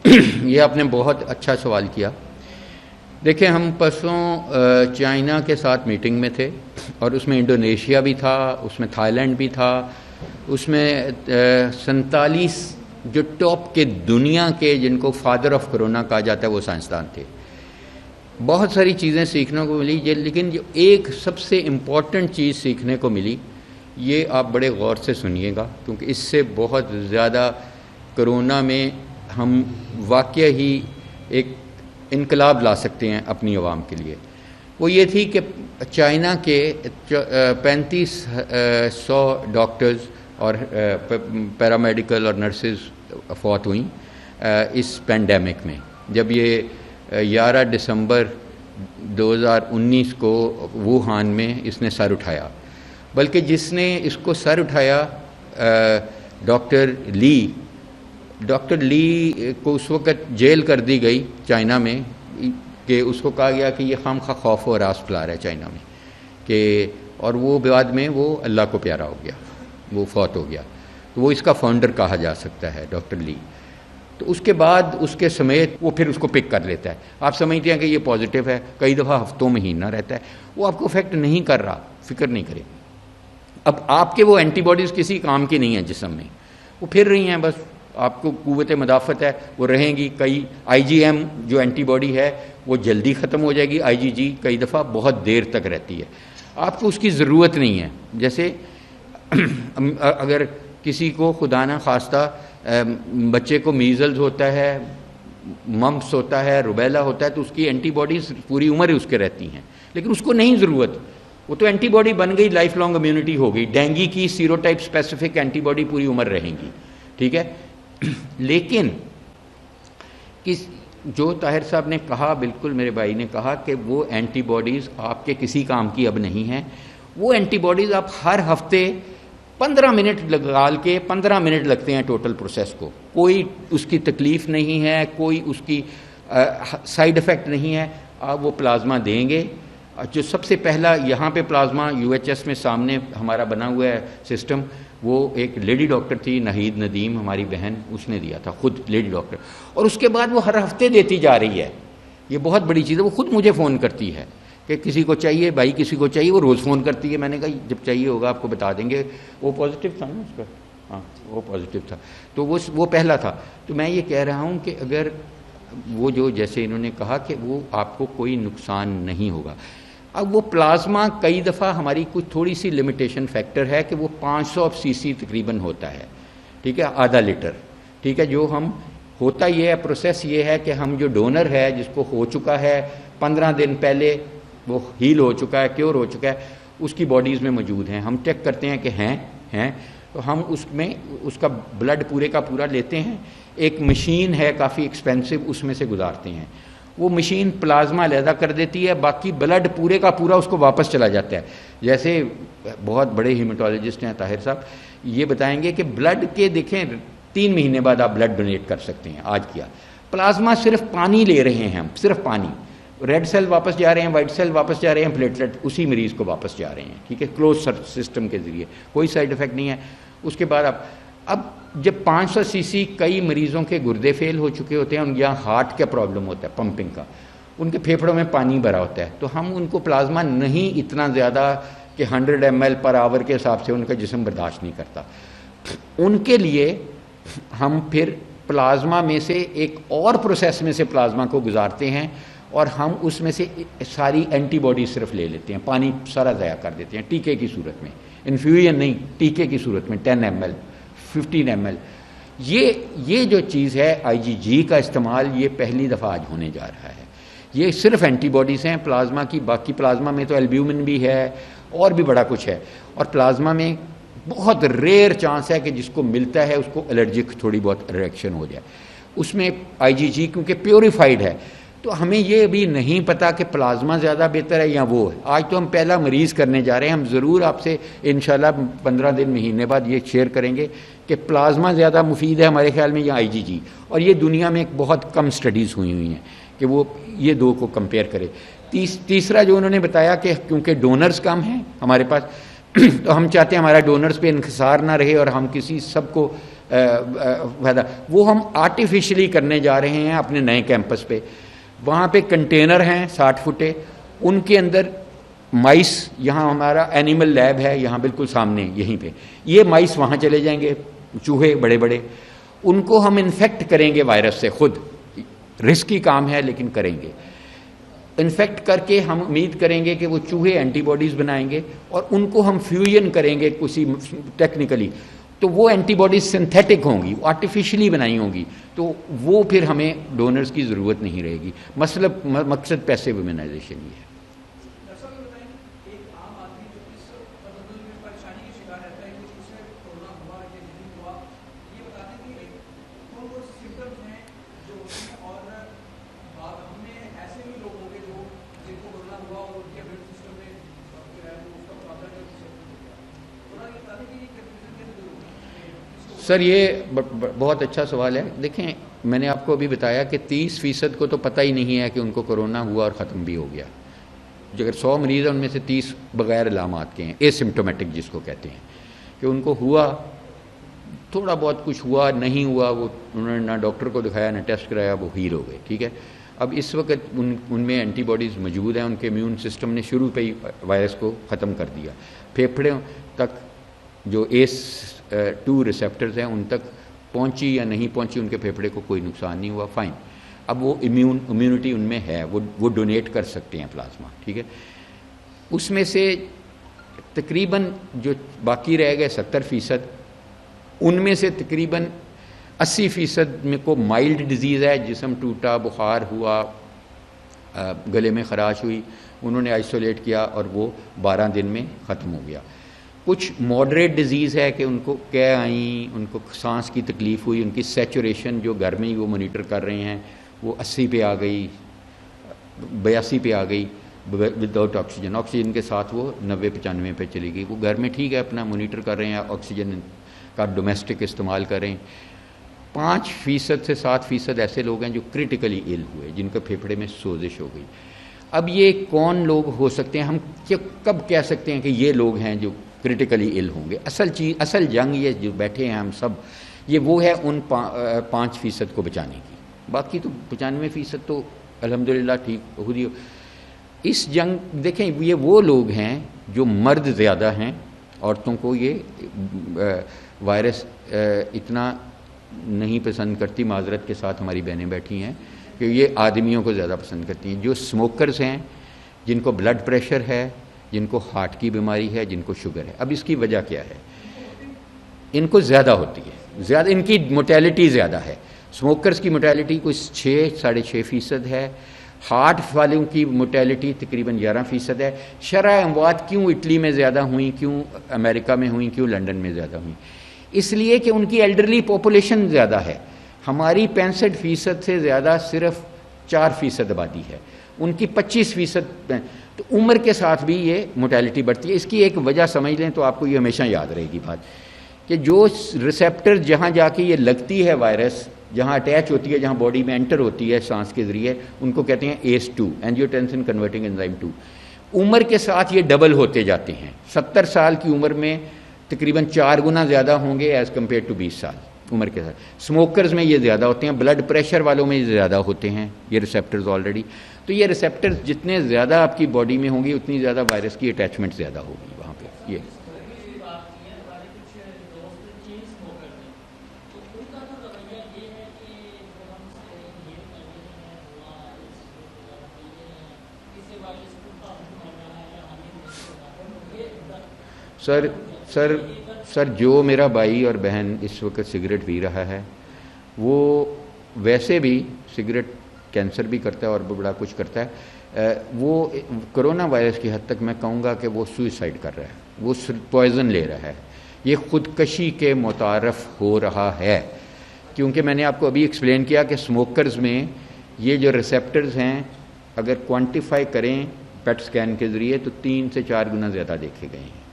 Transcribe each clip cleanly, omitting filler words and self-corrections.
یہ آپ نے بہت اچھا سوال کیا. دیکھیں ہم پرسوں چائنا کے ساتھ میٹنگ میں تھے اور اس میں انڈونیشیا بھی تھا، اس میں تھائی لینڈ بھی تھا، اس میں 47 جو ٹاپ کے دنیا کے جن کو فادر آف کرونا کہا جاتا ہے وہ سائنسدان تھے. بہت ساری چیزیں سیکھنے کو ملی، لیکن جو ایک سب سے امپورٹنٹ چیز سیکھنے کو ملی، یہ آپ بڑے غور سے سنیے گا کیونکہ اس سے بہت زیادہ کرونا میں ہم واقعہ ہی ایک انقلاب لا سکتے ہیں اپنی عوام کے لیے. وہ یہ تھی کہ چائنا کے 3500 ڈاکٹرز اور پیرامیڈیکل اور نرسز فوت ہوئیں اس پینڈیمک میں. جب یہ 11 دسمبر 2019 کو ووہان میں اس نے سر اٹھایا، بلکہ جس نے اس کو سر اٹھایا ڈاکٹر لی کو اس وقت جیل کر دی گئی چائنا میں کہ اس کو کہا گیا کہ یہ خام خواہ خوف و ہراس پھیلا رہا ہے چائنا میں کہ، اور وہ بعد میں وہ اللہ کو پیارا ہو گیا، وہ فوت ہو گیا. تو وہ اس کا فاؤنڈر کہا جا سکتا ہے ڈاکٹر لی. تو اس کے بعد اس کے سمیت وہ پھر اس کو پک کر لیتا ہے. آپ سمجھتے ہیں کہ یہ پازیٹیو ہے، کئی دفعہ ہفتوں مہینہ رہتا ہے، وہ آپ کو افیکٹ نہیں کر رہا، فکر نہیں کرے. اب آپ کے وہ اینٹی باڈیز کسی کام کی نہیں ہیں جسم میں، وہ پھر رہی ہیں، بس آپ کو قوت مدافعت ہے وہ رہیں گی. کئی IgM جو اینٹی باڈی ہے وہ جلدی ختم ہو جائے گی، IgG کئی دفعہ بہت دیر تک رہتی ہے. آپ کو اس کی ضرورت نہیں ہے. جیسے اگر کسی کو خدا نہ خواستہ بچے کو میزلز ہوتا ہے، ممپس ہوتا ہے، روبیلا ہوتا ہے، تو اس کی اینٹی باڈیز پوری عمر اس کے رہتی ہیں، لیکن اس کو نہیں ضرورت. وہ تو اینٹی باڈی بن گئی، لائف لانگ امیونٹی ہو گئی. ڈینگی کی سیروٹائپ اسپیسیفک اینٹی باڈی پوری عمر رہیں گی، ٹھیک ہے. لیکن جو طاہر صاحب نے کہا، بالکل میرے بھائی نے کہا کہ وہ اینٹی باڈیز آپ کے کسی کام کی اب نہیں ہیں. وہ اینٹی باڈیز آپ ہر ہفتے 15 منٹ لگال کے 15 منٹ لگتے ہیں ٹوٹل پروسیس کو. کوئی اس کی تکلیف نہیں ہے، کوئی اس کی سائیڈ افیکٹ نہیں ہے. آپ وہ پلازما دیں گے. جو سب سے پہلا یہاں پہ پلازما UHS میں سامنے ہمارا بنا ہوا ہے سسٹم، وہ ایک لیڈی ڈاکٹر تھی ناہید ندیم، ہماری بہن، اس نے دیا تھا خود، لیڈی ڈاکٹر. اور اس کے بعد وہ ہر ہفتے دیتی جا رہی ہے. یہ بہت بڑی چیز ہے. وہ خود مجھے فون کرتی ہے کہ کسی کو چاہیے بھائی، کسی کو چاہیے. وہ روز فون کرتی ہے. میں نے کہا جب چاہیے ہوگا آپ کو بتا دیں گے. وہ پازیٹیو تھا نا اس کا؟ ہاں وہ پازیٹیو تھا. تو وہ پہلا تھا. تو میں یہ کہہ رہا ہوں کہ اگر وہ جو جیسے انہوں نے کہا کہ وہ آپ کو کوئی نقصان نہیں ہوگا. اب وہ پلازما کئی دفعہ ہماری کچھ تھوڑی سی لمیٹیشن فیکٹر ہے کہ وہ 500 cc تقریباً ہوتا ہے، ٹھیک ہے، آدھا لیٹر، ٹھیک ہے. جو ہم ہوتا یہ ہے، پروسیس یہ ہے کہ ہم جو ڈونر ہے جس کو ہو چکا ہے 15 دن پہلے، وہ ہیل ہو چکا ہے، کیور ہو چکا ہے، اس کی باڈیز میں موجود ہیں. ہم چیک کرتے ہیں کہ ہیں تو ہم اس میں اس کا بلڈ پورے کا پورا لیتے ہیں. ایک مشین ہے کافی ایکسپینسو، اس میں سے گزارتے ہیں. وہ مشین پلازما علیحدہ کر دیتی ہے، باقی بلڈ پورے کا پورا اس کو واپس چلا جاتا ہے. جیسے بہت بڑے ہیمیٹولوجسٹ ہیں طاہر صاحب، یہ بتائیں گے کہ بلڈ کے دیکھیں 3 مہینے بعد آپ بلڈ ڈونیٹ کر سکتے ہیں. آج کیا پلازما صرف پانی لے رہے ہیں ہم، صرف پانی. ریڈ سیل واپس جا رہے ہیں، وائٹ سیل واپس جا رہے ہیں، پلیٹلیٹ اسی مریض کو واپس جا رہے ہیں، ٹھیک ہے، کلوز سسٹم کے ذریعے، کوئی سائیڈ افیکٹ نہیں ہے. اس کے بعد اب جب 500 cc کئی مریضوں کے گردے فیل ہو چکے ہوتے ہیں، ان یہاں ہارٹ کا پرابلم ہوتا ہے، پمپنگ کا، ان کے پھیپھڑوں میں پانی بھرا ہوتا ہے، تو ہم ان کو پلازما نہیں اتنا زیادہ کہ 100 ml/h کے حساب سے ان کا جسم برداشت نہیں کرتا. ان کے لیے ہم پھر پلازما میں سے ایک اور پروسیس میں سے پلازما کو گزارتے ہیں اور ہم اس میں سے ساری اینٹی باڈی صرف لے لیتے ہیں، پانی سارا ضائع کر دیتے ہیں ٹیکے کی صورت میں، انفیوژن نہیں، ٹیکے کی صورت میں 10 ml 15 ml. یہ جو چیز ہے IgG کا استعمال، یہ پہلی دفعہ آج ہونے جا رہا ہے. یہ صرف اینٹی باڈیز ہیں پلازما کی. باقی پلازما میں تو البیومن بھی ہے اور بھی بڑا کچھ ہے. اور پلازما میں بہت ریئر چانس ہے کہ جس کو ملتا ہے اس کو الرجک تھوڑی بہت ریئیکشن ہو جائے. اس میں IgG کیونکہ پیوریفائڈ ہے، تو ہمیں یہ بھی نہیں پتا کہ پلازما زیادہ بہتر ہے یا وہ ہے. آج تو ہم پہلا مریض کرنے جا رہے ہیں. ہم ضرور آپ سے انشاءاللہ 15 دن مہینے بعد یہ شیئر کریں گے کہ پلازما زیادہ مفید ہے ہمارے خیال میں یا IgG. اور یہ دنیا میں ایک بہت کم سٹڈیز ہوئی ہیں کہ وہ یہ دو کو کمپیئر کرے. تیسرا جو انہوں نے بتایا کہ کیونکہ ڈونرز کم ہیں ہمارے پاس، تو ہم چاہتے ہیں ہمارا ڈونرز پہ انحصار نہ رہے اور ہم کسی سب کو فائدہ وہ ہم آرٹیفیشلی کرنے جا رہے ہیں اپنے نئے کیمپس پہ. وہاں پہ کنٹینر ہیں 60 فٹے, ان کے اندر مائس, یہاں ہمارا اینیمل لیب ہے یہاں بالکل سامنے یہیں پہ, یہ مائس وہاں چلے جائیں گے, چوہے بڑے بڑے, ان کو ہم انفیکٹ کریں گے وائرس سے خود. رسکی کام ہے لیکن کریں گے. انفیکٹ کر کے ہم امید کریں گے کہ وہ چوہے اینٹی باڈیز بنائیں گے اور ان کو ہم فیوژن کریں گے کسی ٹیکنیکلی, تو وہ اینٹی باڈیز سنتھیٹک ہوں گی, آرٹیفیشلی بنائی ہوں گی, تو وہ پھر ہمیں ڈونرز کی ضرورت نہیں رہے گی. مقصد پیسے ویمنائزیشن ہی ہے. سر یہ بہت اچھا سوال ہے. دیکھیں میں نے آپ کو ابھی بتایا کہ 30% کو تو پتہ ہی نہیں ہے کہ ان کو کرونا ہوا اور ختم بھی ہو گیا. اگر 100 مریض ہیں ان میں سے 30 بغیر علامات کے ہیں, اے سمٹومیٹک جس کو کہتے ہیں, کہ ان کو ہوا, تھوڑا بہت کچھ ہوا, نہیں ہوا, وہ انہوں نے نہ ڈاکٹر کو دکھایا نہ ٹیسٹ کرایا, وہ ہیل ہو گئے. ٹھیک ہے, اب اس وقت ان میں اینٹی باڈیز موجود ہیں, ان کے امیون سسٹم نے شروع پہ ہی وائرس کو ختم کر دیا. پھیپھڑے تک جو ACE2 ریسیپٹرز ہیں ان تک پہنچی یا نہیں پہنچی, ان کے پھیپھڑے کو کوئی نقصان نہیں ہوا, فائن. اب وہ امیونٹی ان میں ہے, وہ ڈونیٹ کر سکتے ہیں پلازما. ٹھیک ہے, اس میں سے تقریباً جو باقی رہ گئے 70%, ان میں سے تقریباً 80% میں کو مائلڈ ڈیزیز ہے, جسم ٹوٹا, بخار ہوا, گلے میں خراش ہوئی, انہوں نے آئسولیٹ کیا اور وہ 12 دن میں ختم ہو گیا. کچھ ماڈریٹ ڈیزیز ہے کہ ان کو کیا آئیں, ان کو سانس کی تکلیف ہوئی, ان کی سیچوریشن جو گھر میں ہی وہ مانیٹر کر رہے ہیں وہ 80 پہ آ گئی, 82 پہ آ گئی وداؤٹ آکسیجن, آکسیجن کے ساتھ وہ 90-95 پہ چلی گئی. وہ گھر میں ٹھیک ہے اپنا مانیٹر کر رہے ہیں, آکسیجن کا ڈومیسٹک استعمال کر رہے ہیں. 5% سے 7% ایسے لوگ ہیں جو کرٹیکلی ایل ہوئے, جن کے پھیپھڑے میں سوزش ہو گئی. اب یہ کون لوگ ہو سکتے ہیں, ہم کب کہہ سکتے ہیں کہ یہ لوگ ہیں جو کرٹیکلی ایل ہوں گے؟ اصل جنگ یہ جو بیٹھے ہیں ہم سب, یہ وہ ہے ان 5% کو بچانے کی. باقی تو 95% تو الحمدللہ ٹھیک خود ہی. اس جنگ دیکھیں یہ وہ لوگ ہیں جو مرد زیادہ ہیں, عورتوں کو یہ وائرس اتنا نہیں پسند کرتی. معذرت کے ساتھ ہماری بہنیں بیٹھی ہیں کہ یہ آدمیوں کو زیادہ پسند کرتی ہیں. جو اسموکرز ہیں, جن کو بلڈ پریشر ہے, جن کو ہارٹ کی بیماری ہے, جن کو شوگر ہے. اب اس کی وجہ کیا ہے؟ ان کو زیادہ ہوتی ہے, زیادہ ان کی موٹیلٹی زیادہ ہے. اسموکرز کی موٹیلٹی کوئی 6-6.5% ہے, ہارٹ والوں کی موٹیلٹی تقریباً 11% ہے. شرح اموات کیوں اٹلی میں زیادہ ہوئیں, کیوں امریکہ میں ہوئیں, کیوں لنڈن میں زیادہ ہوئیں؟ اس لیے کہ ان کی ایلڈرلی پاپولیشن زیادہ ہے. ہماری 65% سے زیادہ صرف 4% آبادی ہے, ان کی 25%. تو عمر کے ساتھ بھی یہ موٹیلٹی بڑھتی ہے. اس کی ایک وجہ سمجھ لیں تو آپ کو یہ ہمیشہ یاد رہے گی بات, کہ جو ریسیپٹر جہاں جا کے یہ لگتی ہے وائرس, جہاں اٹیچ ہوتی ہے, جہاں باڈی میں انٹر ہوتی ہے سانس کے ذریعے, ان کو کہتے ہیں ACE2 اینجیوٹینسن کنورٹنگ انزائم 2. عمر کے ساتھ یہ ڈبل ہوتے جاتے ہیں. 70 سال کی عمر میں تقریباً 4 گنا زیادہ ہوں گے ایز کمپیئر ٹو 20 سال عمر کے ساتھ. اسموکرز میں یہ زیادہ ہوتے ہیں, بلڈ پریشر والوں میں یہ زیادہ ہوتے ہیں یہ ریسیپٹرز آلریڈی. تو یہ ریسیپٹرز جتنے زیادہ آپ کی باڈی میں ہوں گی اتنی زیادہ وائرس کی اٹیچمنٹ زیادہ ہوگی وہاں پہ. یہ سر جو میرا بھائی اور بہن اس وقت سگریٹ پی رہا ہے, وہ ویسے بھی سگریٹ کینسر بھی کرتا ہے اور بڑا کچھ کرتا ہے. وہ کرونا وائرس کی حد تک میں کہوں گا کہ وہ سوئسائڈ کر رہا ہے, وہ پوائزن لے رہا ہے, یہ خودکشی کے متعارف ہو رہا ہے. کیونکہ میں نے آپ کو ابھی ایکسپلین کیا کہ اسموکرز میں یہ جو ریسیپٹرز ہیں اگر کوانٹیفائی کریں پیٹ سکین کے ذریعے تو 3 سے 4 گنا زیادہ دیکھے گئے ہیں.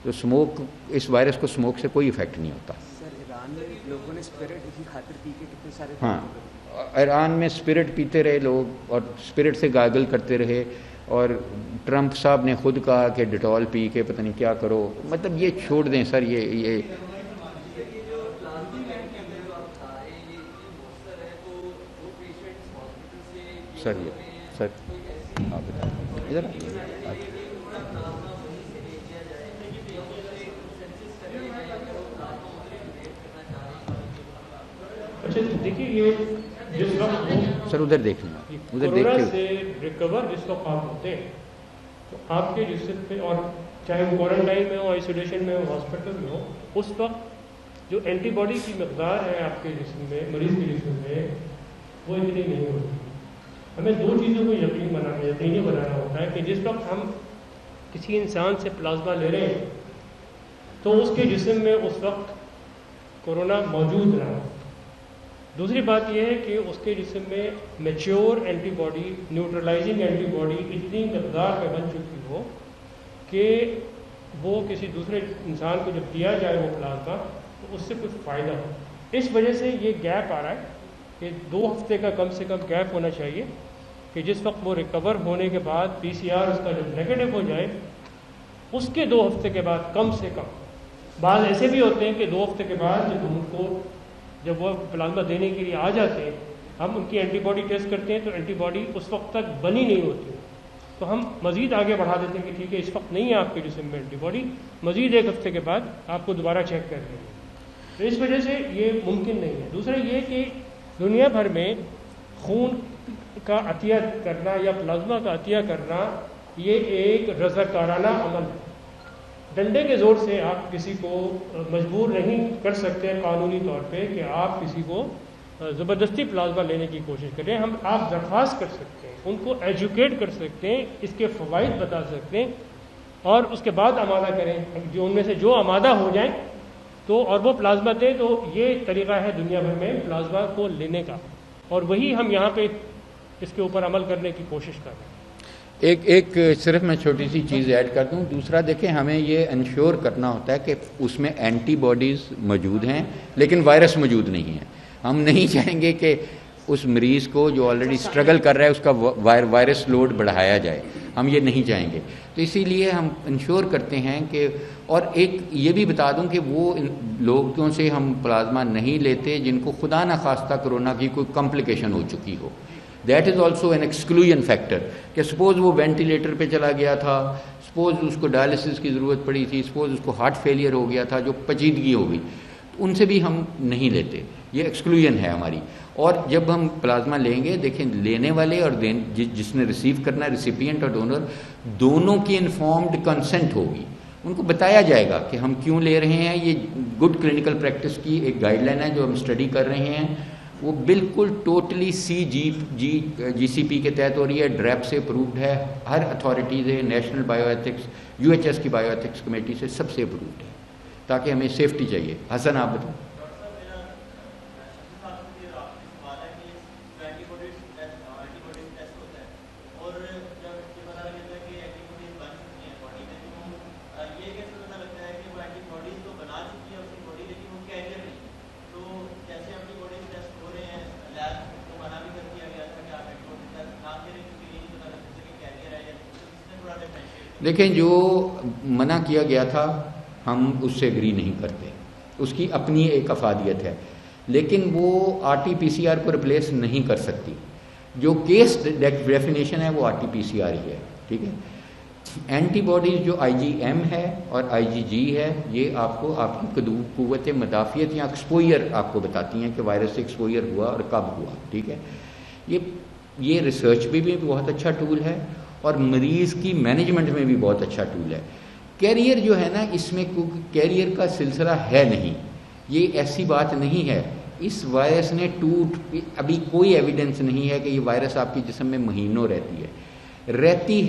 تو اسموک, اس وائرس کو اسموک سے کوئی ایفیکٹ نہیں ہوتا. سر ایران میں لوگوں نے اسپرٹ اسی خاطر پی کے کتنے سارے, ہاں ایران میں اسپرٹ پیتے رہے لوگ اور اسپرٹ سے گاگل کرتے رہے, اور ٹرمپ صاحب نے خود کہا کہ ڈیٹول پی کے پتہ نہیں کیا کرو. مطلب یہ چھوڑ دیں سر, یہ سر سر آپ بتائیں ادھر اچھا دیکھیے یہ جس وقت سر ادھر دیکھ لیں ادھر کورونا دیکھ سے ریکور جس وقت آپ ہوتے ہیں تو آپ کے جسم پہ اور چاہے وہ کوارنٹائن میں ہو آئسولیشن میں ہو ہاسپٹل میں ہو اس وقت جو اینٹی باڈی کی مقدار ہے آپ کے جسم میں مریض کے جسم میں وہ اتنی نہیں ہوتی. ہمیں دو چیزوں کو یقینی بنانا ہوتا ہے کہ جس وقت ہم کسی انسان سے پلازما لے رہے ہیں تو اس کے جسم میں اس وقت کورونا موجود نہ ہو. دوسری بات یہ ہے کہ اس کے جسم میں mature antibody neutralising antibody اتنی مقدار میں بن چکی ہو کہ وہ کسی دوسرے انسان کو جب دیا جائے وہ پلازما تو اس سے کچھ فائدہ ہو. اس وجہ سے یہ گیپ آ رہا ہے کہ 2 ہفتے کا کم سے کم گیپ ہونا چاہیے کہ جس وقت وہ ریکور ہونے کے بعد PCR اس کا جب نیگیٹو ہو جائے اس کے 2 ہفتے کے بعد کم سے کم. بعض ایسے بھی ہوتے ہیں کہ 2 ہفتے کے بعد جب ہم ان کو جب وہ پلازما دینے کے لیے آ جاتے ہیں ہم ان کی اینٹی باڈی ٹیسٹ کرتے ہیں تو اینٹی باڈی اس وقت تک بنی نہیں ہوتی تو ہم مزید آگے بڑھا دیتے ہیں کہ ٹھیک ہے اس وقت نہیں ہے آپ کے جسم میں اینٹی باڈی مزید 1 ہفتے کے بعد آپ کو دوبارہ چیک کر لیں گے. تو اس وجہ سے یہ ممکن نہیں ہے. دوسرا یہ کہ دنیا بھر میں خون کا عطیہ کرنا یا پلازما کا عطیہ کرنا یہ ایک رضاکارانہ عمل ہے. ڈنڈے کے زور سے آپ کسی کو مجبور نہیں کر سکتے قانونی طور پہ کہ آپ کسی کو زبردستی پلازما لینے کی کوشش کریں. آپ درخواست کر سکتے ہیں ان کو ایجوکیٹ کر سکتے ہیں اس کے فوائد بتا سکتے ہیں اور اس کے بعد آمادہ کریں جو ان میں سے جو آمادہ ہو جائیں تو اور وہ پلازما دیں. تو یہ طریقہ ہے دنیا بھر میں پلازما کو لینے کا اور وہی ہم یہاں پہ اس کے اوپر عمل کرنے کی کوشش کر رہے ہیں. ایک صرف میں چھوٹی سی چیز ایڈ کر دوں. دوسرا دیکھیں ہمیں یہ انشور کرنا ہوتا ہے کہ اس میں اینٹی باڈیز موجود ہیں لیکن وائرس موجود نہیں ہے. ہم نہیں چاہیں گے کہ اس مریض کو جو آلریڈی اسٹرگل کر رہا ہے اس کا وائرس لوڈ بڑھایا جائے. ہم یہ نہیں چاہیں گے. تو اسی لیے ہم انشور کرتے ہیں کہ اور ایک یہ بھی بتا دوں کہ وہ لوگوں سے ہم پلازما نہیں لیتے جن کو خدا نخواستہ کرونا کی کوئی کمپلیکیشن ہو چکی ہو. That is also an exclusion factor کہ سپوز وہ وینٹیلیٹر پہ چلا گیا تھا, سپوز اس کو ڈائلسس کی ضرورت پڑی تھی, سپوز اس کو ہارٹ فیلئر ہو گیا تھا جو پیچیدگی ہو گئی, تو ان سے بھی ہم نہیں لیتے. یہ ایکسکلوژن ہے ہماری. اور جب ہم پلازما لیں گے دیکھیں لینے والے اور جس نے ریسیو کرنا ہے ریسیپینٹ اور ڈونر دونوں کی انفارمڈ کنسنٹ ہوگی. ان کو بتایا جائے گا کہ ہم کیوں لے رہے ہیں. یہ گڈ کلینکل پریکٹس کی ایک گائیڈ لائن ہے جو ہم اسٹڈی کر رہے ہیں. وہ بالکل ٹوٹلی جی سی پی کے تحت ہو رہی ہے, ڈریپ سے اپرووڈ ہے, ہر اتھارٹی سے نیشنل بایو ایتھکس UHS کی بایو ایتھکس کمیٹی سے سب سے اپرووڈ ہے تاکہ ہمیں سیفٹی چاہیے. حسن آپ بتائیں. دیکھیں جو منع کیا گیا تھا ہم اس سے اگری نہیں کرتے, اس کی اپنی ایک افادیت ہے, لیکن وہ RT-PCR کو ریپلیس نہیں کر سکتی. جو کیس ڈیفینیشن ہے وہ RT-PCR ہی ہے. ٹھیک ہے. اینٹی باڈیز جو IgM ہے اور IgG ہے یہ آپ کو آپ کی قوت مدافعت یا ایکسپوئر آپ کو بتاتی ہیں کہ وائرس سے ایکسپوئر ہوا اور کب ہوا. ٹھیک ہے. یہ ریسرچ بھی بہت اچھا ٹول ہے اور مریض کی مینجمنٹ میں بھی بہت اچھا ٹول ہے. کیریئر جو ہے نا اس میں کیریئر کا سلسلہ ہے نہیں, یہ ایسی بات نہیں ہے. اس وائرس نے ابھی کوئی ایویڈنس نہیں ہے کہ یہ وائرس آپ کے جسم میں مہینوں رہتی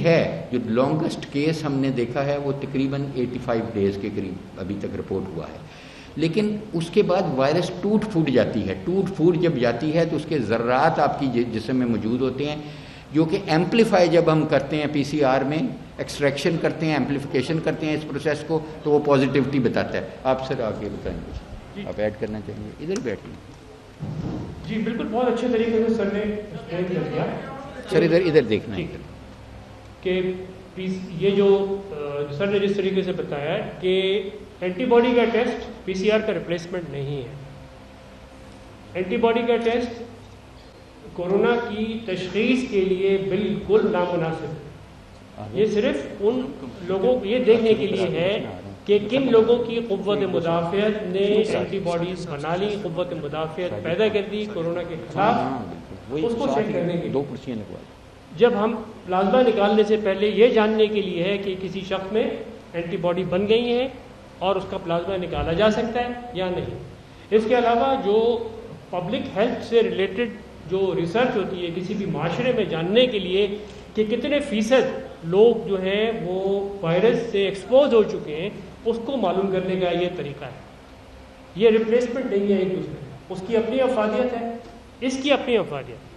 ہے. جو لانگسٹ کیس ہم نے دیکھا ہے وہ تقریباً 85 ڈیز کے قریب ابھی تک رپورٹ ہوا ہے. لیکن اس کے بعد وائرس ٹوٹ پھوٹ جاتی ہے. ٹوٹ پھوٹ جب جاتی ہے تو اس کے ذرات آپ کی جسم میں موجود ہوتے ہیں جو کہ ایمپلیفائی جب ہم کرتے ہیں PCR میں ایکسٹریکشن کرتے ہیں, ایمپلیفیکیشن کرتے ہیں اس پروسیس کو تو وہ پازیٹیوٹی بتاتا ہے. آپ سر آگے بتائیں گے, آپ ایڈ کرنا چاہیں گے. ادھر بیٹھیں. جی بالکل بہت اچھے طریقے سے سر نے ایکسپلین کر دیا. سر ادھر دیکھنا ہے کہ یہ جو سر نے جس طریقے سے بتایا ہے کہ اینٹی باڈی کا ٹیسٹ PCR کا ریپلیسمنٹ نہیں ہے. اینٹی باڈی کا ٹیسٹ کورونا کی تشخیص کے لیے بالکل نامناسب ہے. یہ صرف ان لوگوں کو یہ دیکھنے کے لیے ہے کہ کن لوگوں کی قوت مدافعت نے اینٹی باڈیز بنا لی, قوت مدافعت پیدا کر دی کورونا کے خلاف, اس کو چیک کرنے کے لیے. جب ہم پلازما نکالنے سے پہلے یہ جاننے کے لیے ہے کہ کسی شخص میں اینٹی باڈی بن گئی ہے اور اس کا پلازما نکالا جا سکتا ہے یا نہیں. اس کے علاوہ جو پبلک ہیلتھ سے ریلیٹڈ جو ریسرچ ہوتی ہے کسی بھی معاشرے میں جاننے کے لیے کہ کتنے فیصد لوگ جو ہیں وہ وائرس سے ایکسپوز ہو چکے ہیں, اس کو معلوم کرنے کا یہ طریقہ ہے. یہ ریپلیسمنٹ نہیں ہے ایک دوسرے, اس کی اپنی افادیت ہے, اس کی اپنی افادیت.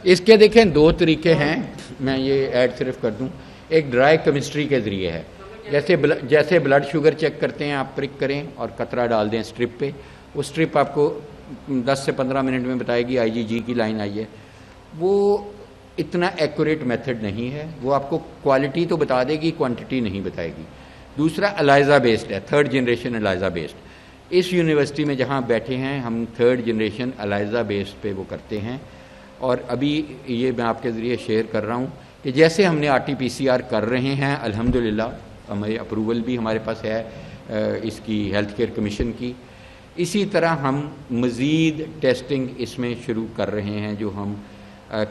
اس کے دیکھیں دو طریقے ہیں, میں یہ ایڈ صرف کر دوں. ایک ڈرائی کیمسٹری کے ذریعے ہے, جیسے بلڈ شوگر چیک کرتے ہیں, آپ پرک کریں اور قطرہ ڈال دیں اسٹرپ پہ, وہ اسٹرپ آپ کو 10 سے 15 منٹ میں بتائے گی IgG کی لائن آئی ہے. وہ اتنا ایکوریٹ میتھڈ نہیں ہے, وہ آپ کو کوالٹی تو بتا دے گی, کوانٹٹی نہیں بتائے گی. دوسرا الائزا بیسڈ ہے, 3rd جنریشن الائزا بیسڈ. اس یونیورسٹی میں جہاں بیٹھے ہیں ہم 3rd جنریشن الائزا بیسڈ پہ وہ کرتے ہیں. اور ابھی یہ میں آپ کے ذریعے شیئر کر رہا ہوں کہ جیسے ہم نے RT-PCR کر رہے ہیں, الحمدللہ ہماری اپروول بھی ہمارے پاس ہے اس کی ہیلتھ کیئر کمیشن کی, اسی طرح ہم مزید ٹیسٹنگ اس میں شروع کر رہے ہیں, جو ہم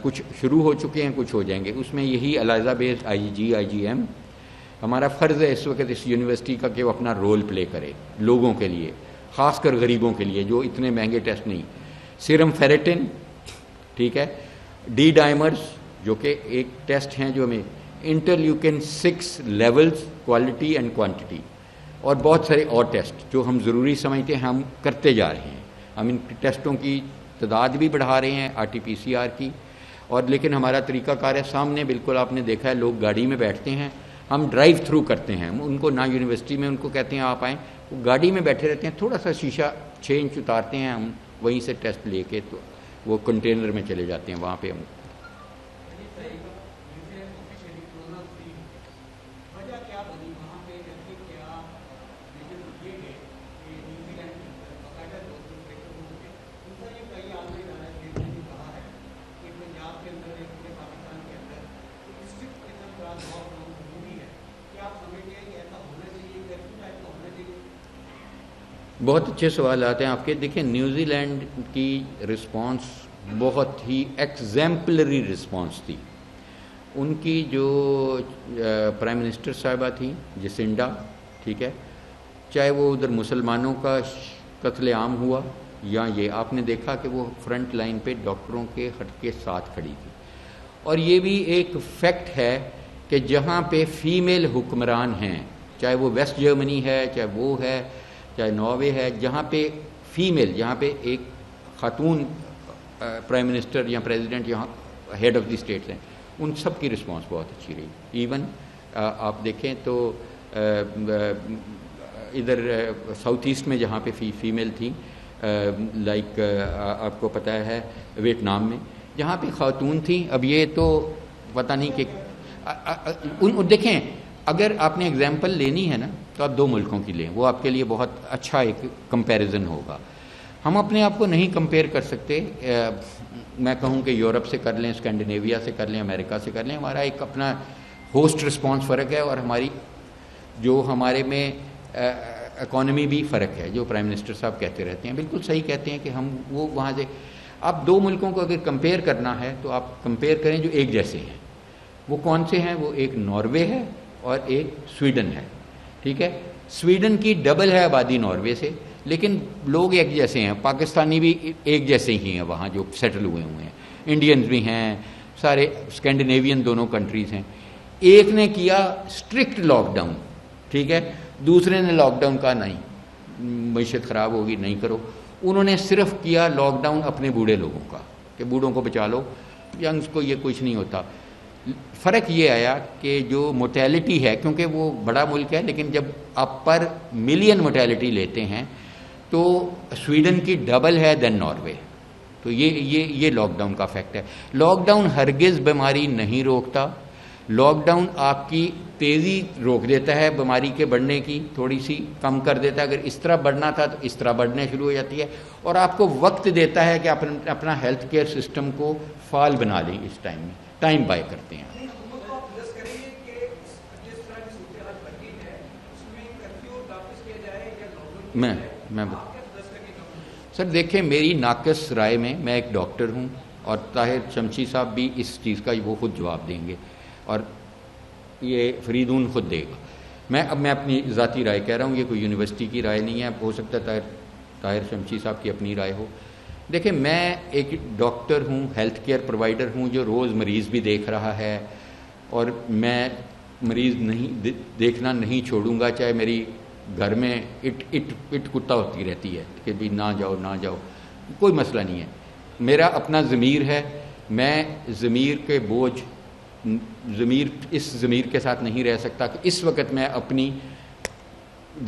کچھ شروع ہو چکے ہیں, کچھ ہو جائیں گے. اس میں یہی الائزا بیسڈ IgG IgM ہمارا فرض ہے اس وقت اس یونیورسٹی کا کہ وہ اپنا رول پلے کرے لوگوں کے لیے, خاص کر غریبوں کے لیے جو اتنے مہنگے ٹیسٹ نہیں. سیرم فیریٹن, ٹھیک ہے, ڈی ڈائمرز جو کہ ایک ٹیسٹ ہیں جو ہمیں, interleukin 6 levels quality and quantity, اور بہت سارے اور ٹیسٹ جو ہم ضروری سمجھتے ہیں ہم کرتے جا رہے ہیں. ہم ان ٹیسٹوں کی تعداد بھی بڑھا رہے ہیں RT-PCR کی, اور لیکن ہمارا طریقہ کار ہے سامنے بالکل آپ نے دیکھا ہے, لوگ گاڑی میں بیٹھتے ہیں, ہم ڈرائیو تھرو کرتے ہیں, ان کو نہ یونیورسٹی میں ان کو کہتے ہیں آپ آئیں, وہ گاڑی میں بیٹھے رہتے ہیں, تھوڑا سا شیشہ 6 انچ اتارتے ہیں ہم, وہیں سے ٹیسٹ لے کے تو وہ کنٹینر میں چلے جاتے ہیں, وہاں پہ ہم. بہت اچھے سوالات ہیں آپ کے. دیکھیں نیوزی لینڈ کی رسپانس بہت ہی ایگزیمپلری رسپانس تھی. ان کی جو پرائم منسٹر صاحبہ تھیں جسنڈا, ٹھیک ہے, چاہے وہ ادھر مسلمانوں کا قتل عام ہوا یا یہ, آپ نے دیکھا کہ وہ فرنٹ لائن پہ ڈاکٹروں کے ہٹ کے ساتھ کھڑی تھی. اور یہ بھی ایک فیکٹ ہے کہ جہاں پہ فیمیل حکمران ہیں, چاہے وہ ویسٹ جرمنی ہے, چاہے وہ ہے, چاہے ناروے ہے, جہاں پہ فیمیل, جہاں پہ ایک خاتون پرائم منسٹر یا پریزیڈنٹ یہاں ہیڈ آف دی اسٹیٹس ہیں, ان سب کی رسپانس بہت اچھی رہی. ایون آپ دیکھیں تو ادھر ساؤتھ ایسٹ میں جہاں پہ فیمیل تھیں, لائک آپ کو پتہ ہے ویتنام میں جہاں پہ خاتون تھیں, اب یہ تو پتہ نہیں کہ دیکھیں اگر آپ نے اگزامپل لینی ہے نا تو آپ 2 ملکوں کی لیں, وہ آپ کے لیے بہت اچھا ایک کمپیریزن ہوگا. ہم اپنے آپ کو نہیں کمپیئر کر سکتے. میں کہوں کہ یورپ سے کر لیں, اسکینڈینیویا سے کر لیں, امریکہ سے کر لیں, ہمارا ایک اپنا ہوسٹ رسپانس فرق ہے, اور ہماری جو ہمارے میں اکانومی بھی فرق ہے, جو پرائم منسٹر صاحب کہتے رہتے ہیں, بالکل صحیح کہتے ہیں کہ ہم وہ وہاں سے, آپ 2 ملکوں کو اگر کمپیئر کرنا ہے تو آپ کمپیئر کریں جو ایک جیسے ہیں. وہ کون سے ہیں؟ وہ ایک ناروے ہے اور ایک سویڈن ہے, ٹھیک ہے. سویڈن کی ڈبل ہے آبادی ناروے سے, لیکن لوگ ایک جیسے ہیں. پاکستانی بھی ایک جیسے ہی ہیں وہاں جو سیٹل ہوئے ہیں, انڈینز بھی ہیں, سارے اسکینڈینیوین دونوں کنٹریز ہیں. ایک نے کیا اسٹرکٹ لاک ڈاؤن, ٹھیک ہے, دوسرے نے لاک ڈاؤن کا نہیں, معیشت خراب ہوگی نہیں کرو. انہوں نے صرف کیا لاک ڈاؤن اپنے بوڑھے لوگوں کا کہ بوڑھوں کو بچا لو, ینگز کو یہ کچھ نہیں ہوتا. فرق یہ آیا کہ جو موٹیلٹی ہے, کیونکہ وہ بڑا ملک ہے, لیکن جب آپ پر ملین موٹیلٹی لیتے ہیں تو سویڈن کی ڈبل ہے دین ناروے. تو یہ لاک ڈاؤن کا فیکٹ ہے. لاک ڈاؤن ہرگز بیماری نہیں روکتا, لاک ڈاؤن آپ کی تیزی روک دیتا ہے بیماری کے بڑھنے کی، تھوڑی سی کم کر دیتا ہے. اگر اس طرح بڑھنا تھا تو اس طرح بڑھنے شروع ہو جاتی ہے، اور آپ کو وقت دیتا ہے کہ آپ اپنا ہیلتھ کیئر سسٹم کو فعال بنا لیں. اس ٹائم میں ٹائم بائی کرتے ہیں. میں سر دیکھیں، میری ناقص رائے میں ایک ڈاکٹر ہوں، اور طاہر شمشی صاحب بھی اس چیز کا وہ خود جواب دیں گے، اور یہ فریدون خود دے گا. میں اپنی ذاتی رائے کہہ رہا ہوں، یہ کوئی یونیورسٹی کی رائے نہیں ہے. ہو سکتا ہے طاہر شمشی صاحب کی اپنی رائے ہو. دیکھیں، میں ایک ڈاکٹر ہوں، ہیلتھ کیئر پرووائڈر ہوں، جو روز مریض بھی دیکھ رہا ہے، اور میں مریض دیکھنا نہیں چھوڑوں گا، چاہے میری گھر میں اٹ کتا ہوتی رہتی ہے کہ بھی نہ جاؤ، کوئی مسئلہ نہیں ہے. میرا اپنا ضمیر ہے، میں ضمیر کے بوجھ اس ضمیر کے ساتھ نہیں رہ سکتا کہ اس وقت میں اپنی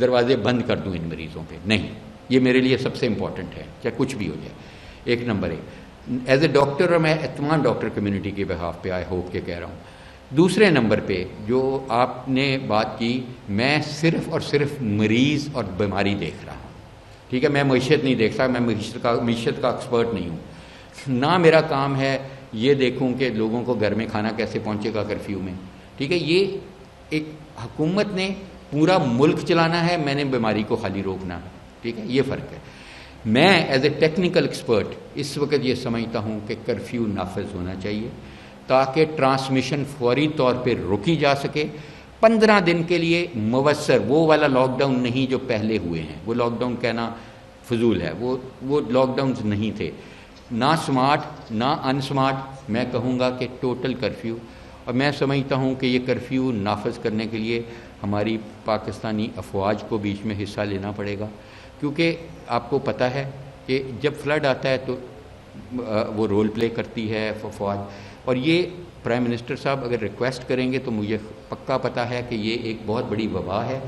دروازے بند کر دوں ان مریضوں پہ. نہیں، یہ میرے لیے سب سے امپورٹنٹ ہے، چاہے کچھ بھی ہو جائے. ایک نمبر ایز اے ڈاکٹر، اور میں تمام ڈاکٹر کمیونٹی کے بہاف پہ آئی ہوپ کے کہہ رہا ہوں. دوسرے نمبر پہ جو آپ نے بات کی، میں صرف اور صرف مریض اور بیماری دیکھ رہا ہوں. ٹھیک ہے، میں معیشت نہیں دیکھ سکتا، میں معیشت کا ایکسپرٹ نہیں ہوں. نہ میرا کام ہے یہ دیکھوں کہ لوگوں کو گھر میں کھانا کیسے پہنچے گا کرفیو میں. ٹھیک ہے، یہ ایک حکومت نے پورا ملک چلانا ہے، میں نے بیماری کو خالی روکنا ہے. ٹھیک ہے، یہ فرق ہے. میں ایز اے ٹیکنیکل ایکسپرٹ اس وقت یہ سمجھتا ہوں کہ کرفیو نافذ ہونا چاہیے تاکہ ٹرانسمیشن فوری طور پہ روکی جا سکے. 15 دن کے لیے موثر وہ والا لاک ڈاؤن نہیں جو پہلے ہوئے ہیں. وہ لاک ڈاؤن کہنا فضول ہے، وہ لاک ڈاؤنز نہیں تھے، نہ سمارٹ نہ ان سمارٹ. میں کہوں گا کہ ٹوٹل کرفیو. اور میں سمجھتا ہوں کہ یہ کرفیو نافذ کرنے کے لیے ہماری پاکستانی افواج کو بیچ میں حصہ لینا پڑے گا، کیونکہ آپ کو پتہ ہے کہ جب فلڈ آتا ہے تو وہ رول پلے کرتی ہے افواج. اور یہ پرائم منسٹر صاحب اگر ریکویسٹ کریں گے تو مجھے پکا پتہ ہے کہ یہ ایک بہت بڑی وبا ہے،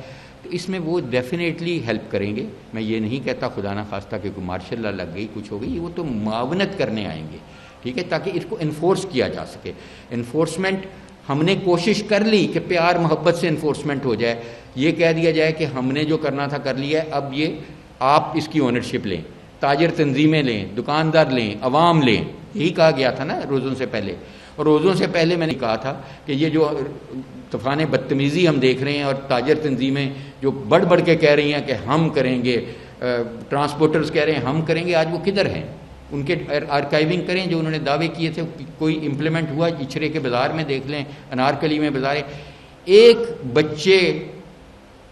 تو اس میں وہ ڈیفینیٹلی ہیلپ کریں گے. میں یہ نہیں کہتا خدا نہ خواستہ کہ کوئی مارشل لا لگ گئی کچھ ہو گئی، وہ تو معاونت کرنے آئیں گے. ٹھیک ہے، تاکہ اس کو انفورس کیا جا سکے. انفورسمنٹ ہم نے کوشش کر لی کہ پیار محبت سے انفورسمنٹ ہو جائے. یہ کہہ دیا جائے کہ ہم نے جو کرنا تھا کر لیا ہے، اب یہ آپ اس کی اونرشپ لیں، تاجر تنظیمیں لیں، دکاندار لیں، عوام لیں. یہی کہا گیا تھا نا روزوں سے پہلے. اور روزوں سے پہلے میں نے کہا تھا کہ یہ جو طوفان بدتمیزی ہم دیکھ رہے ہیں، اور تاجر تنظیمیں جو بڑھ بڑھ کے کہہ رہی ہیں کہ ہم کریں گے، ٹرانسپورٹرز کہہ رہے ہیں ہم کریں گے، آج وہ کدھر ہیں؟ ان کے آرکائیونگ کریں جو انہوں نے دعوے کیے تھے، کوئی امپلیمنٹ ہوا؟ اچھرے کے بازار میں دیکھ لیں، انارکلی میں بازاریں. ایک بچے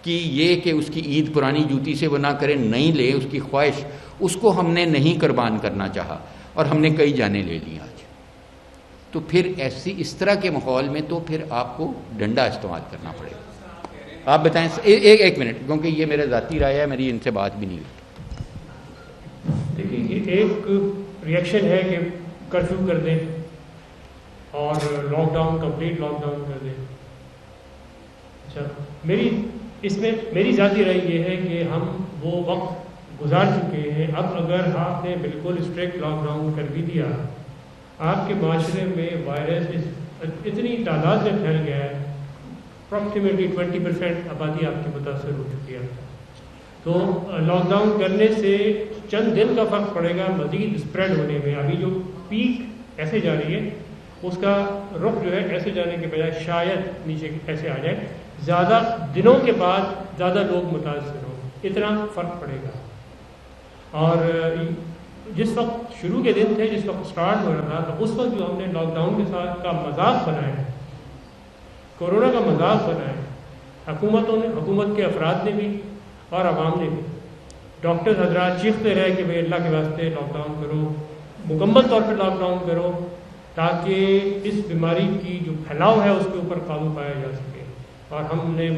کی یہ کہ اس کی عید پرانی جوتی سے وہ نہ کرے، نہیں لے، اس کی خواہش، اس کو ہم نے نہیں قربان کرنا چاہا، اور ہم نے کئی جانیں لے لی آج. تو پھر اس طرح کے ماحول میں تو پھر آپ کو ڈنڈا استعمال کرنا پڑے گا. آپ بتائیں. ایک منٹ، کیونکہ یہ میرا ذاتی رائے ہے، میری ان سے بات بھی نہیں ہوئی. دیکھیے، یہ ایک ریئیکشن ہے کہ کرفیو کر دیں اور lockdown, complete lockdown کر دیں. اچھا، اس میں میری ذاتی رائے یہ ہے کہ ہم وہ وقت گزار چکے ہیں. اب اگر آپ نے بالکل اسٹرکٹ لاک ڈاؤن کر بھی دیا، آپ کے معاشرے میں وائرس اتنی تعداد میں پھیل گیا ہے، اپروکسیمیٹلی 20% آبادی آپ کی متاثر ہو چکی ہے. تو لاک ڈاؤن کرنے سے چند دن کا فرق پڑے گا مزید اسپریڈ ہونے میں. ابھی جو پیک ایسے جا رہی ہے، اس کا رخ جو ہے ایسے جانے کے بجائے شاید نیچے ایسے آ جائے. زیادہ دنوں کے بعد زیادہ لوگ متاثر ہوں، اتنا فرق پڑے گا. اور جس وقت شروع کے دن تھے، جس وقت سٹارٹ ہو رہا تھا، اس وقت جو ہم نے لاک ڈاؤن کے ساتھ کا مذاق بنایا، کورونا کا مذاق بنایا، حکومتوں نے، حکومت کے افراد نے بھی اور عوام نے بھی. ڈاکٹر حضرات چیختے رہے کہ بھائی اللہ کے واسطے لاک ڈاؤن کرو، مکمل طور پہ لاک ڈاؤن کرو، تاکہ اس بیماری کی جو پھیلاؤ ہے اس کے اوپر قابو پایا جا سکے. اور ہم نے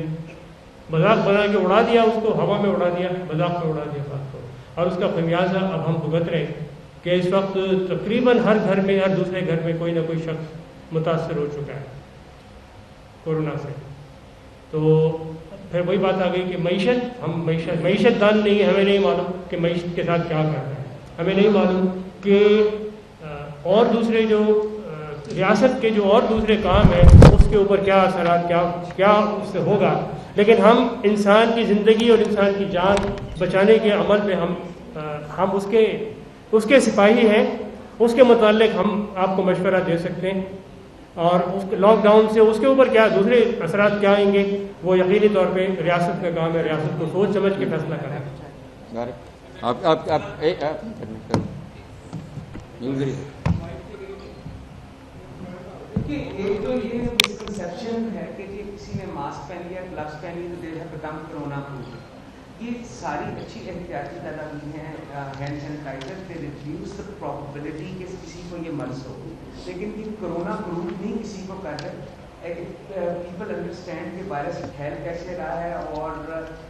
مذاق بنا کے اڑا دیا، اس کو ہوا میں اڑا دیا، مذاق میں اڑا دیا بات کو. اور اس کا خمیازہ اب ہم بھگت رہے ہیں کہ اس وقت تقریباً ہر گھر میں، ہر دوسرے گھر میں کوئی نہ کوئی شخص متاثر ہو چکا ہے کورونا سے. تو پھر وہی بات آ گئی کہ معیشت دان نہیں ہے. ہمیں نہیں معلوم کہ معیشت کے ساتھ کیا کرنا ہے، ہمیں نہیں معلوم کہ اور دوسرے جو ریاست کے جو اور دوسرے کام ہیں اس کے اوپر کیا اثرات کیا اس سے ہوگا، لیکن ہم انسان کی زندگی اور انسان کی جان بچانے کے عمل پہ ہم اس کے سپاہی ہیں. اس کے متعلق ہم آپ کو مشورہ دے سکتے ہیں، اور لاک ڈاؤن سے اس کے اوپر کیا دوسرے اثرات کیا آئیں گے وہ یقینی طور پہ ریاست کا کام ہے، ریاست کو سوچ سمجھ کے فیصلہ کریں. ایک تو یہ مسکنسیپشن ہے کہ کسی نے ماسک پہن لیا، گلوز پہن لی تو they have become corona proof. یہ ساری اچھی احتیاطی تدابیر ہیں، hand sanitizer they reduce the probability کہ کسی کو یہ مرض ہو، لیکن یہ کرونا پروف نہیں کسی کو کر رہے. پیپل انڈرسٹینڈ کہ وائرس پھیل کیسے رہا ہے اور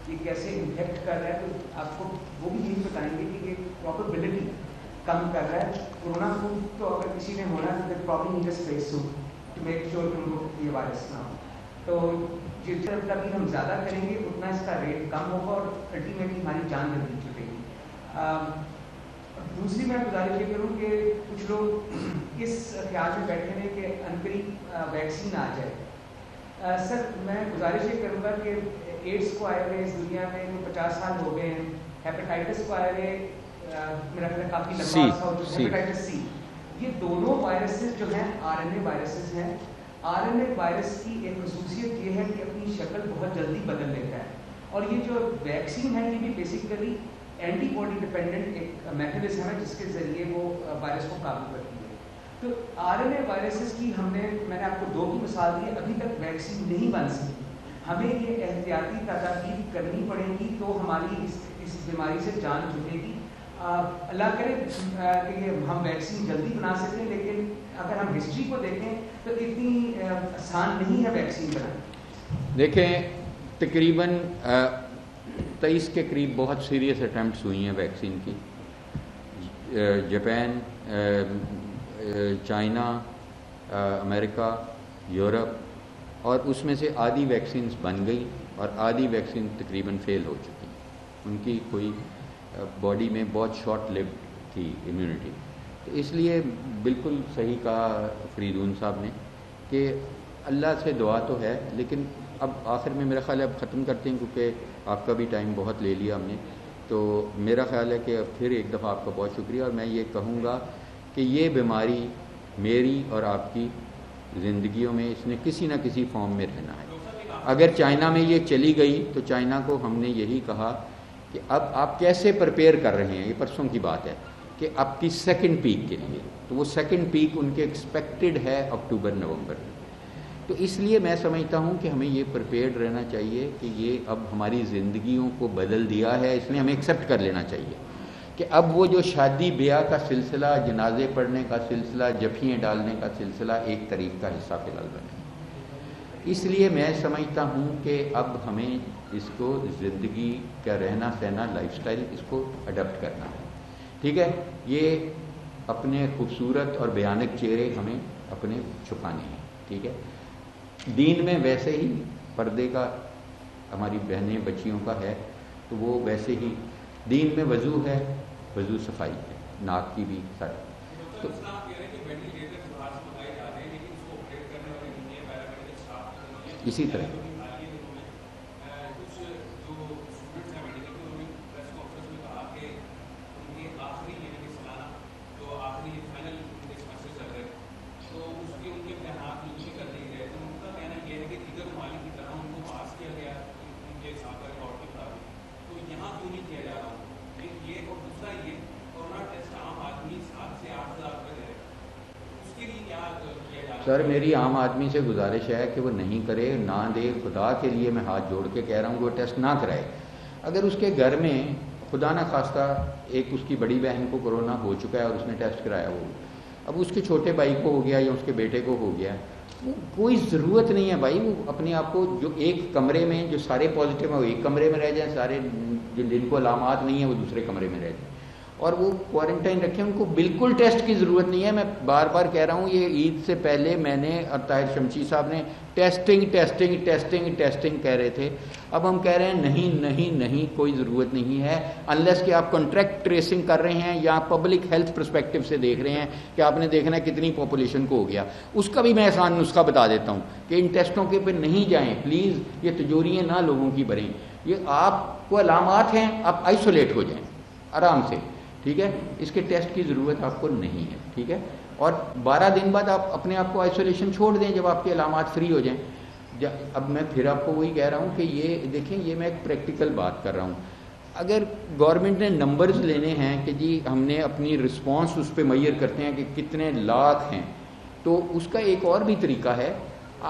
یہ کیسے انفیکٹ کر رہا ہے، تو آپ کو وہ بھی یہی بتائیں گے کہ یہ پرابیبلٹی کم کر رہا ہے. کرونا پروف تو اگر کسی نے ہونا ہے تو problem need space to make sure کہ ان کو یہ وائرس نہ ہو. تو جتنا تبدیل ہم زیادہ کریں گے اتنا اس کا ریٹ کم ہوگا اور الٹیمیٹلی ہماری جان جلدی چھوٹے گی. دوسری میں گزارش یہ کروں کہ کچھ لوگ اس خیال میں بیٹھے ہیں کہ عنقریب ویکسین آ جائے. سر میں گزارش یہ کروں گا کہ ایڈس کو آئے ہوئے اس دنیا میں 50 سال ہو گئے ہیں، ہیپیٹائٹس کو آئے ہوئے میرا خیال ہے کافی لمبا عرصہ ہو چکا ہے، ہیپیٹائٹس سی. یہ دونوں وائرسز جو ہیں RNA وائرسز ہیں. RNA وائرس کی ایک خصوصیت یہ ہے کہ اپنی شکل بہت جلدی بدل لیتا ہے، اور یہ جو ویکسین ہے یہ بھی بیسیکلی اینٹی باڈی ڈپینڈنٹ ایک میکینزم ہے جس کے ذریعے وہ وائرس کو قابو کرتی ہے. تو RNA وائرسز کی میں نے آپ کو 2 کی مثال دی، ابھی تک ویکسین نہیں بن سکی. ہمیں یہ احتیاطی تدابیر کرنی پڑے گی تو ہماری اس بیماری سے جان چھوٹے گی. اللہ کرے کہ ہم ویکسین جلدی بنا سکیں، لیکن اگر ہم ہسٹری کو دیکھیں تو اتنی آسان نہیں ہے ویکسین بنانا. دیکھیں تقریباً 23 کے قریب بہت سیریس اٹیمپٹس ہوئی ہیں ویکسین کی. جاپان، چائنا، امریکہ، یورپ، اور اس میں سے آدھی ویکسینز بن گئی اور آدھی ویکسین تقریباً فیل ہو چکی. ان کی کوئی باڈی میں بہت شارٹ لیوڈ تھی امیونٹی. تو اس لیے بالکل صحیح کہا فریدون صاحب نے کہ اللہ سے دعا تو ہے، لیکن اب آخر میں میرا خیال ہے اب ختم کرتے ہیں کیونکہ آپ کا بھی ٹائم بہت لے لیا ہم نے. تو میرا خیال ہے کہ اب پھر ایک دفعہ آپ کا بہت شکریہ، اور میں یہ کہوں گا کہ یہ بیماری میری اور آپ کی زندگیوں میں اس نے کسی نہ کسی فارم میں رہنا ہے. اگر چائنا میں یہ چلی گئی تو چائنا کو ہم نے یہی کہا کہ اب آپ کیسے پریپیئر کر رہے ہیں، یہ پرسوں کی بات ہے، کہ اب کی سیکنڈ پیک کے لیے. تو وہ سیکنڈ پیک ان کے ایکسپیکٹڈ ہے اکتوبر نومبر میں. تو اس لیے میں سمجھتا ہوں کہ ہمیں یہ پریپیئرڈ رہنا چاہیے کہ یہ اب ہماری زندگیوں کو بدل دیا ہے، اس لیے ہمیں ایکسیپٹ کر لینا چاہیے کہ اب وہ جو شادی بیاہ کا سلسلہ، جنازے پڑھنے کا سلسلہ، جفیاں ڈالنے کا سلسلہ ایک تاریخ کا حصہ فی الحال بنے. اس لیے میں سمجھتا ہوں کہ اب ہمیں اس کو زندگی کا رہنا سہنا، لائف سٹائل، اس کو اڈاپٹ کرنا ہے. ٹھیک ہے، یہ اپنے خوبصورت اور بھیانک چہرے ہمیں اپنے چھپانے ہیں. ٹھیک ہے، دین میں ویسے ہی پردے کا ہماری بہنیں بچیوں کا ہے، تو وہ ویسے ہی دین میں وضو ہے، وضو صفائی ہے، ناک کی بھی سر. تو اسی طرح سر میری عام آدمی سے گزارش ہے کہ وہ نہیں کرے، نہ دے. خدا کے لیے میں ہاتھ جوڑ کے کہہ رہا ہوں کہ وہ ٹیسٹ نہ کرائے. اگر اس کے گھر میں خدا نہ خواستہ ایک اس کی بڑی بہن کو کرونا ہو چکا ہے اور اس نے ٹیسٹ کرایا، وہ اب اس کے چھوٹے بھائی کو ہو گیا یا اس کے بیٹے کو ہو گیا، وہ کوئی ضرورت نہیں ہے بھائی وہ اپنے آپ کو، جو ایک کمرے میں جو سارے پازیٹیو ہیں وہ ایک کمرے میں رہ جائیں، سارے جن کو علامات نہیں ہیں وہ دوسرے کمرے میں رہ جائیں. اور وہ کوارنٹائن رکھیں. ان کو بالکل ٹیسٹ کی ضرورت نہیں ہے. میں بار بار کہہ رہا ہوں, یہ عید سے پہلے میں نے اور طاہر شمشی صاحب نے ٹیسٹنگ کہہ رہے تھے. اب ہم کہہ رہے ہیں نہیں, کوئی ضرورت نہیں ہے, انلیس کہ آپ کانٹریکٹ ٹریسنگ کر رہے ہیں یا پبلک ہیلتھ پرسپیکٹو سے دیکھ رہے ہیں کہ آپ نے دیکھنا ہے کتنی پاپولیشن کو ہو گیا. اس کا بھی میں آسان نسخہ بتا دیتا ہوں کہ ان ٹیسٹوں کے پہ نہیں جائیں پلیز. یہ تجوریاں نہ لوگوں کی بھریں. یہ آپ کو علامات ہیں, آپ آئسولیٹ ہو جائیں آرام سے, ٹھیک ہے. اس کے ٹیسٹ کی ضرورت آپ کو نہیں ہے, ٹھیک ہے. اور 12 دن بعد آپ اپنے آپ کو آئسولیشن چھوڑ دیں جب آپ کے علامات فری ہو جائیں. اب میں پھر آپ کو وہی کہہ رہا ہوں کہ یہ دیکھیں, یہ میں ایک پریکٹیکل بات کر رہا ہوں. اگر گورنمنٹ نے نمبرز لینے ہیں کہ جی ہم نے اپنی رسپانس اس پہ میئر کرتے ہیں کہ کتنے لاکھ ہیں, تو اس کا ایک اور بھی طریقہ ہے.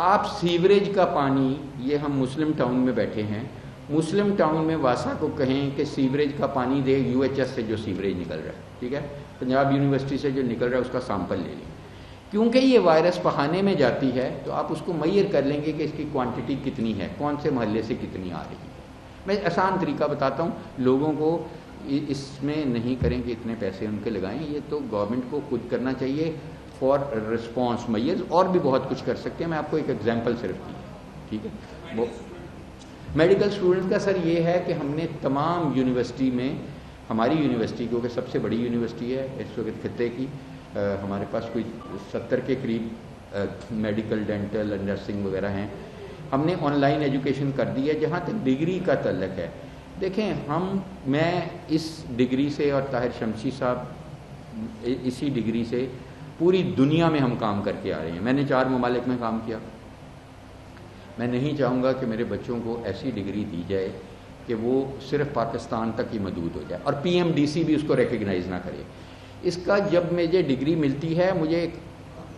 آپ سیوریج کا پانی, یہ ہم مسلم ٹاؤن میں بیٹھے ہیں, مسلم ٹاؤن میں واسا کو کہیں کہ سیوریج کا پانی دے, UHS سے جو سیوریج نکل رہا ہے, ٹھیک ہے, پنجاب یونیورسٹی سے جو نکل رہا ہے اس کا سیمپل لے لیں. کیونکہ یہ وائرس پخانے میں جاتی ہے تو آپ اس کو میئر کر لیں گے کہ اس کی کوانٹٹی کتنی ہے, کون سے محلے سے کتنی آ رہی ہے. میں آسان طریقہ بتاتا ہوں, لوگوں کو اس میں نہیں کریں کہ اتنے پیسے ان کے لگائیں. یہ تو گورنمنٹ کو خود کرنا چاہیے فار رسپانس میئرز. اور بھی بہت کچھ کر سکتے ہیں, میں آپ کو ایک ایگزامپل صرف دی, ٹھیک ہے. وہ میڈیکل اسٹوڈنٹ کا سر یہ ہے کہ ہم نے تمام یونیورسٹی میں, ہماری یونیورسٹی کیونکہ سب سے بڑی یونیورسٹی ہے اس وقت خطے کی, ہمارے پاس کوئی 70 کے قریب میڈیکل, ڈینٹل, نرسنگ وغیرہ ہیں. ہم نے آن لائن ایجوکیشن کر دی ہے. جہاں تک ڈگری کا تعلق ہے, دیکھیں میں اس ڈگری سے اور طاہر شمشی صاحب اسی ڈگری سے پوری دنیا میں ہم کام کر کے آ رہے ہیں. میں نے 4 ممالک میں کام کیا. میں نہیں چاہوں گا کہ میرے بچوں کو ایسی ڈگری دی جائے کہ وہ صرف پاکستان تک ہی محدود ہو جائے, اور PMDC بھی اس کو ریکگنائز نہ کرے. اس کا جب مجھے ڈگری ملتی ہے مجھے ایک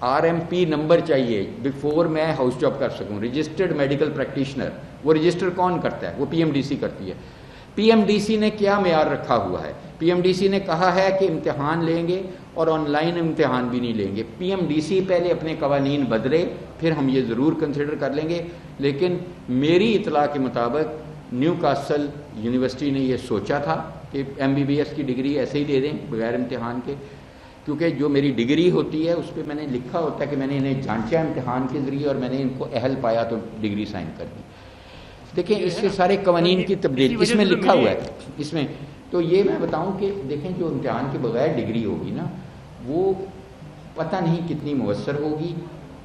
RMP نمبر چاہیے بیفور میں ہاؤس جاب کر سکوں, رجسٹرڈ میڈیکل پریکٹیشنر. وہ رجسٹر کون کرتا ہے؟ وہ PMDC کرتی ہے. PMDC نے کیا معیار رکھا ہوا ہے؟ PMDC نے کہا ہے کہ امتحان لیں گے اور آن لائن امتحان بھی نہیں لیں گے. PMDC پہلے اپنے قوانین بدلے, پھر ہم یہ ضرور کنسیڈر کر لیں گے. لیکن میری اطلاع کے مطابق نیو کاسل یونیورسٹی نے یہ سوچا تھا کہ MBBS کی ڈگری ایسے ہی دے دیں بغیر امتحان کے, کیونکہ جو میری ڈگری ہوتی ہے اس پہ میں نے لکھا ہوتا ہے کہ میں نے انہیں جانچا امتحان کے ذریعے اور میں نے ان کو اہل پایا تو ڈگری سائن کر دی. دیکھیں اس سے سارے قوانین کی تبدیلی اس میں لکھا ہوا ہے. اس میں تو یہ میں بتاؤں کہ دیکھیں جو امتحان کے بغیر ڈگری ہوگی نا, وہ پتہ نہیں کتنی مؤثر ہوگی,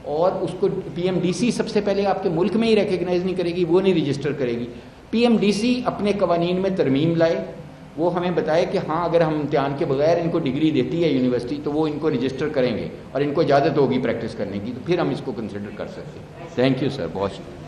اور اس کو PMDC سب سے پہلے آپ کے ملک میں ہی ریکگنائز نہیں کرے گی, وہ نہیں رجسٹر کرے گی. PMDC اپنے قوانین میں ترمیم لائے, وہ ہمیں بتائے کہ ہاں اگر ہم امتحان کے بغیر ان کو ڈگری دیتی ہے یونیورسٹی تو وہ ان کو رجسٹر کریں گے اور ان کو اجازت ہوگی پریکٹس کرنے کی, تو پھر ہم اس کو کنسیڈر کر سکتے ہیں. تھینک یو سر, بہت شکریہ.